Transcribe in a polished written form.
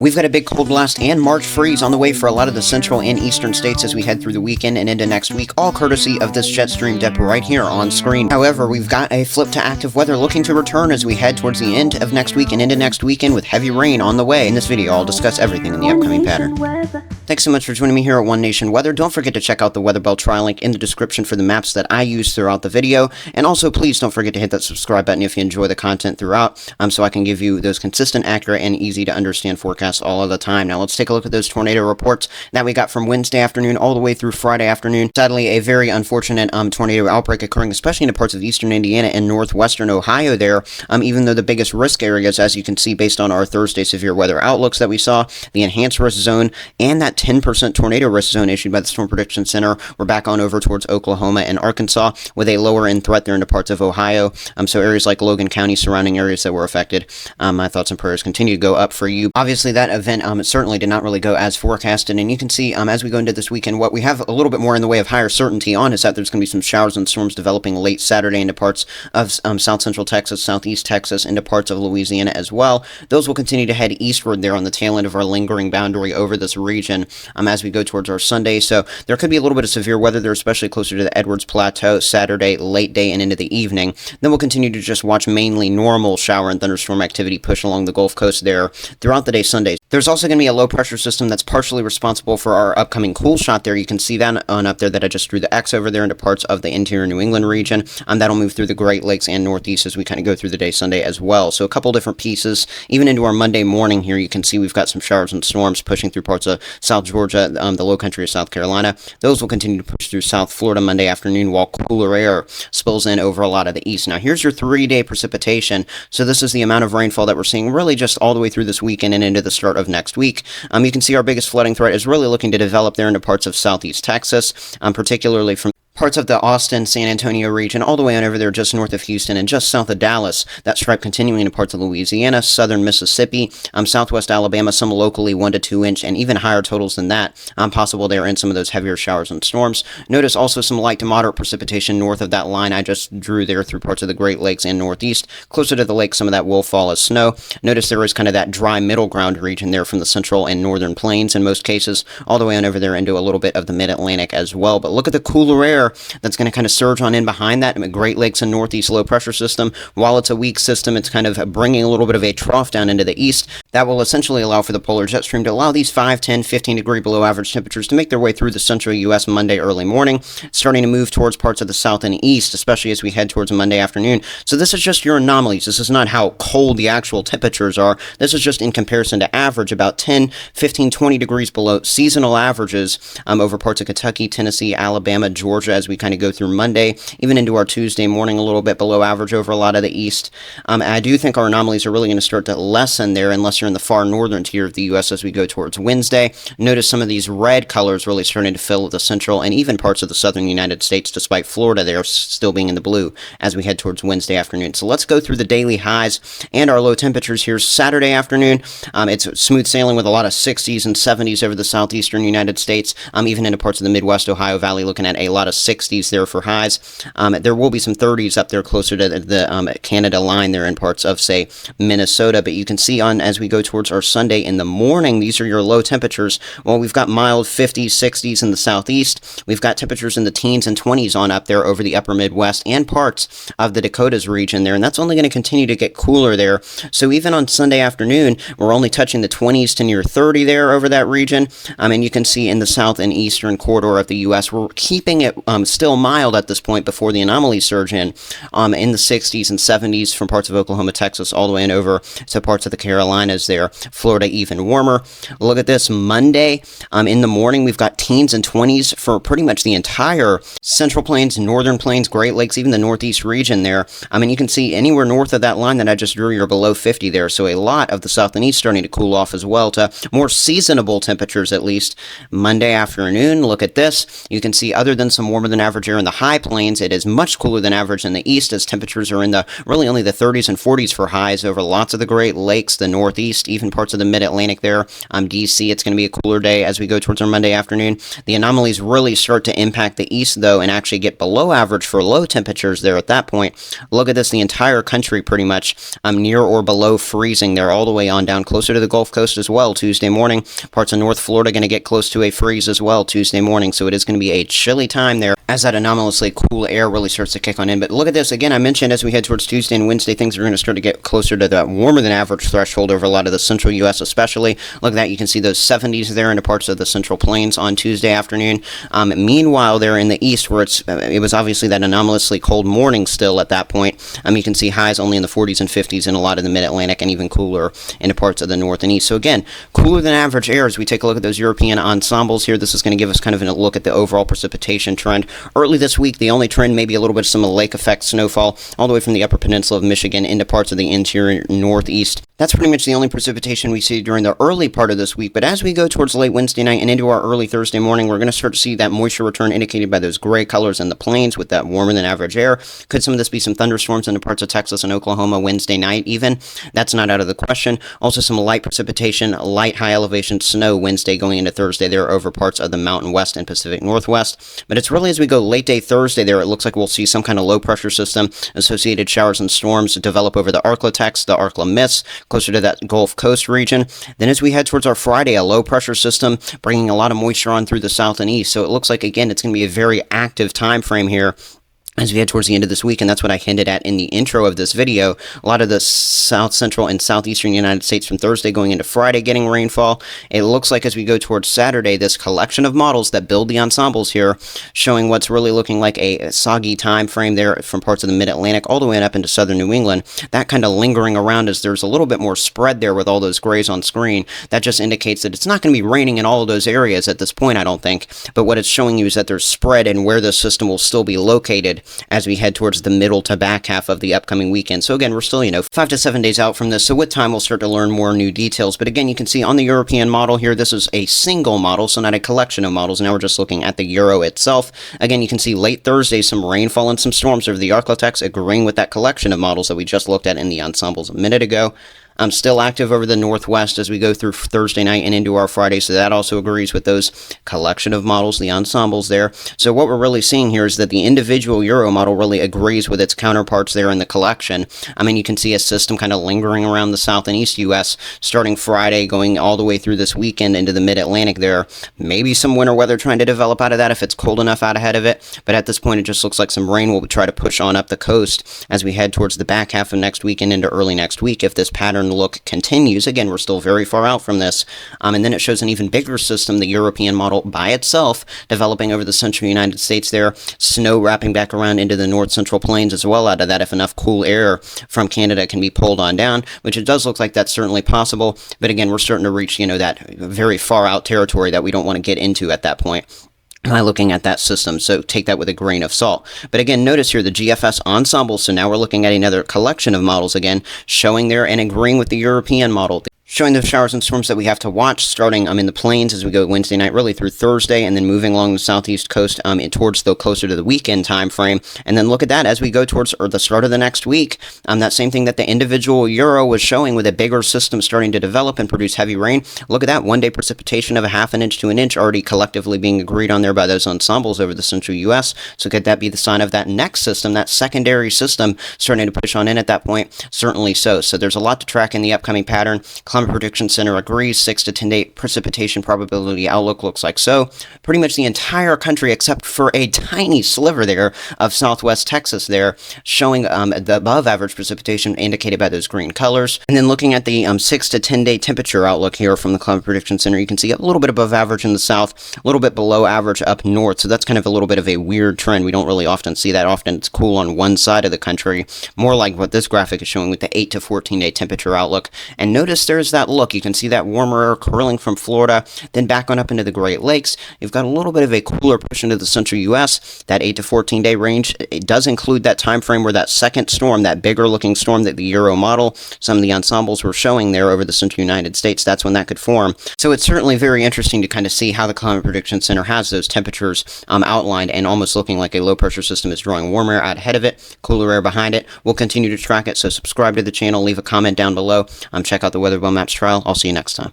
We've got a big cold blast and March freeze on the way for a lot of the central and eastern states as we head through the weekend and into next week, all courtesy of this jet stream dip right here on screen. However, we've got a flip to active weather looking to return as we head towards the end of next week and into next weekend with heavy rain on the way. In this video, I'll discuss everything in the upcoming pattern. Thanks so much for joining me here at One Nation Weather. Don't forget to check out the WeatherBell trial link in the description for the maps that I use throughout the video. And also, please don't forget to hit that subscribe button if you enjoy the content throughout, so I can give you those consistent, accurate, and easy to understand forecasts all of the time. Now let's take a look at those tornado reports that we got from Wednesday afternoon all the way through Friday afternoon. Sadly, a very unfortunate tornado outbreak occurring, especially in parts of eastern Indiana and northwestern Ohio there, even though the biggest risk areas, as you can see based on our Thursday severe weather outlooks that we saw, the enhanced risk zone and that 10% tornado risk zone issued by the Storm Prediction Center, we're back on over towards Oklahoma and Arkansas with a lower end threat there into parts of Ohio. So areas like Logan County, surrounding areas that were affected, my thoughts and prayers continue to go up for you. Obviously, that event certainly did not really go as forecasted, and you can see as we go into this weekend, what we have a little bit more in the way of higher certainty on is that there's going to be some showers and storms developing late Saturday into parts of south central Texas, southeast Texas, into parts of Louisiana as well. Those will continue to head eastward there on the tail end of our lingering boundary over this region as we go towards our Sunday. So there could be a little bit of severe weather there, especially closer to the Edwards Plateau Saturday, late day and into the evening. Then we'll continue to just watch mainly normal shower and thunderstorm activity push along the Gulf Coast there throughout the day Sunday. There's also going to be a low pressure system that's partially responsible for our upcoming cool shot there. You can see that on up there that I just drew the X over there into parts of the interior New England region. That'll move through the Great Lakes and Northeast as we kind of go through the day Sunday as well. So a couple different pieces. Even into our Monday morning here, you can see we've got some showers and storms pushing through parts of South Georgia, the low country of South Carolina. Those will continue to push through South Florida Monday afternoon while cooler air spills in over a lot of the east. Now here's your 3-day precipitation. So this is the amount of rainfall that we're seeing really just all the way through this weekend and into the start of next week. You can see our biggest flooding threat is really looking to develop there into parts of southeast Texas, particularly from parts of the Austin, San Antonio region, all the way on over there just north of Houston and just south of Dallas. That stripe continuing into parts of Louisiana, southern Mississippi, southwest Alabama, some locally 1 to 2 inch, and even higher totals than that possible there in some of those heavier showers and storms. Notice also some light to moderate precipitation north of that line I just drew there through parts of the Great Lakes and Northeast. Closer to the lake, some of that will fall as snow. Notice there is kind of that dry middle ground region there from the central and northern plains in most cases, all the way on over there into a little bit of the mid-Atlantic as well. But look at the cooler air that's going to kind of surge on in behind that Great Lakes and Northeast low pressure system. While it's a weak system, it's kind of bringing a little bit of a trough down into the east. That will essentially allow for the polar jet stream to allow these 5, 10, 15 degree below average temperatures to make their way through the central U.S. Monday early morning, starting to move towards parts of the south and east, especially as we head towards Monday afternoon. So this is just your anomalies. This is not how cold the actual temperatures are. This is just in comparison to average, about 10, 15, 20 degrees below seasonal averages over parts of Kentucky, Tennessee, Alabama, Georgia as we kind of go through Monday, even into our Tuesday morning, a little bit below average over a lot of the east. I do think our anomalies are really going to start to lessen there unless you're in the far northern tier of the U.S. as we go towards Wednesday. Notice some of these red colors really starting to fill the central and even parts of the southern United States, despite Florida there still being in the blue as we head towards Wednesday afternoon. So let's go through the daily highs and our low temperatures here Saturday afternoon. It's smooth sailing with a lot of 60s and 70s over the southeastern United States, even into parts of the Midwest Ohio Valley, looking at a lot of 60s there for highs. There will be some 30s up there closer to the Canada line there in parts of, say, Minnesota. But you can see on as we go towards our Sunday in the morning, these are your low temperatures. Well, we've got mild 50s, 60s in the southeast. We've got temperatures in the teens and 20s on up there over the upper Midwest and parts of the Dakotas region there. And that's only going to continue to get cooler there. So even on Sunday afternoon, we're only touching the 20s to near 30 there over that region. And you can see in the south and eastern corridor of the U.S., we're keeping it still mild at this point before the anomalies surge in the 60s and 70s from parts of Oklahoma, Texas, all the way and over to parts of the Carolinas there. Florida even warmer. Look at this Monday in the morning. We've got teens and 20s for pretty much the entire Central Plains, Northern Plains, Great Lakes, even the Northeast region there. You can see anywhere north of that line that I just drew, you're below 50 there. So a lot of the south and east starting to cool off as well to more seasonable temperatures at least. Monday afternoon, look at this. You can see other than some warm warmer than average air in the high plains. It is much cooler than average in the east, as temperatures are in the really only the 30s and 40s for highs over lots of the Great Lakes, the Northeast, even parts of the Mid-Atlantic there. DC, it's going to be a cooler day as we go towards our Monday afternoon. The anomalies really start to impact the east, though, and actually get below average for low temperatures there at that point. Look at this, the entire country pretty much near or below freezing there, all the way on down closer to the Gulf Coast as well Tuesday morning. Parts of North Florida going to get close to a freeze as well Tuesday morning, so it is going to be a chilly time there as that anomalously cool air really starts to kick on in. But look at this, again, I mentioned as we head towards Tuesday and Wednesday, things are going to start to get closer to that warmer than average threshold over a lot of the central U.S. especially. Look at that, you can see those 70s there into parts of the central plains on Tuesday afternoon. Meanwhile, there in the east, where it was obviously that anomalously cold morning still at that point, you can see highs only in the 40s and 50s in a lot of the mid-Atlantic, and even cooler into parts of the north and east. So again, cooler than average air as we take a look at those European ensembles here. This is going to give us kind of a look at the overall precipitation trend. Early this week, the only trend may be a little bit of some lake effect snowfall all the way from the upper peninsula of Michigan into parts of the interior northeast. That's pretty much the only precipitation we see during the early part of this week. But as we go towards late Wednesday night and into our early Thursday morning, we're going to start to see that moisture return indicated by those gray colors in the plains with that warmer than average air. Could some of this be some thunderstorms into parts of Texas and Oklahoma Wednesday night even? That's not out of the question. Also some light precipitation, light high elevation snow Wednesday going into Thursday there over parts of the Mountain West and Pacific Northwest. But it's really as we go late day Thursday there, it looks like we'll see some kind of low pressure system, associated showers and storms develop over the Arklatex, the Arkla Miss, closer to that Gulf Coast region. Then as we head towards our Friday, a low pressure system bringing a lot of moisture on through the south and east. So it looks like, again, it's going to be a very active time frame here as we head towards the end of this week, and that's what I hinted at in the intro of this video. A lot of the south central and southeastern United States from Thursday going into Friday getting rainfall. It looks like as we go towards Saturday, this collection of models that build the ensembles here showing what's really looking like a soggy time frame there from parts of the mid-Atlantic all the way up into southern New England. That kind of lingering around as there's a little bit more spread there with all those grays on screen. That just indicates that it's not going to be raining in all of those areas at this point, I don't think. But what it's showing you is that there's spread and where the system will still be located as we head towards the middle to back half of the upcoming weekend. So again, we're still, 5 to 7 days out from this. So with time, we'll start to learn more new details. But again, you can see on the European model here, this is a single model, so not a collection of models. Now we're just looking at the Euro itself. Again, you can see late Thursday, some rainfall and some storms over the Arklatex, agreeing with that collection of models that we just looked at in the ensembles a minute ago. Still active over the northwest as we go through Thursday night and into our Friday, so that also agrees with those collection of models, the ensembles there. So what we're really seeing here is that the individual Euro model really agrees with its counterparts there in the collection. You can see a system kind of lingering around the south and east U.S. starting Friday, going all the way through this weekend into the mid-Atlantic there. Maybe some winter weather trying to develop out of that if it's cold enough out ahead of it, but at this point it just looks like some rain will try to push on up the coast as we head towards the back half of next week and into early next week if this pattern look continues. Again, we're still very far out from this. And then it shows an even bigger system, the European model by itself, developing over the central United States there. Snow wrapping back around into the north central plains as well out of that if enough cool air from Canada can be pulled on down, which it does look like that's certainly possible. But again, we're starting to reach, that very far out territory that we don't want to get into at that point by looking at that system, so take that with a grain of salt. But again, notice here the GFS ensemble, so now we're looking at another collection of models again, showing there and agreeing with the European model. Showing the showers and storms that we have to watch starting in the plains as we go Wednesday night really through Thursday, and then moving along the southeast coast towards the closer to the weekend time frame. And then look at that as we go towards the start of the next week. That same thing that the individual Euro was showing with a bigger system starting to develop and produce heavy rain. Look at that, one-day precipitation of a half an inch to an inch already collectively being agreed on there by those ensembles over the central U.S. So could that be the sign of that next system, that secondary system starting to push on in at that point? Certainly so. So there's a lot to track in the upcoming pattern. Climate Prediction Center agrees 6 to 10 day precipitation probability outlook looks like so. Pretty much the entire country except for a tiny sliver there of southwest Texas there showing the above average precipitation indicated by those green colors. And then looking at the 6 to 10 day temperature outlook here from the Climate Prediction Center, you can see a little bit above average in the south, a little bit below average up north. So that's kind of a little bit of a weird trend. We don't really often see that. Often it's cool on one side of the country, more like what this graphic is showing with the 8 to 14 day temperature outlook. And notice there's here's that look. You can see that warmer air curling from Florida, then back on up into the Great Lakes. You've got a little bit of a cooler push into the central U.S. That 8 to 14 day range, it does include that time frame where that second storm, that bigger looking storm that the Euro model, some of the ensembles were showing there over the central United States, that's when that could form. So it's certainly very interesting to kind of see how the Climate Prediction Center has those temperatures outlined and almost looking like a low pressure system is drawing warmer air out ahead of it, cooler air behind it. We'll continue to track it, so subscribe to the channel, leave a comment down below, check out the WeatherBell Maps trial. I'll see you next time.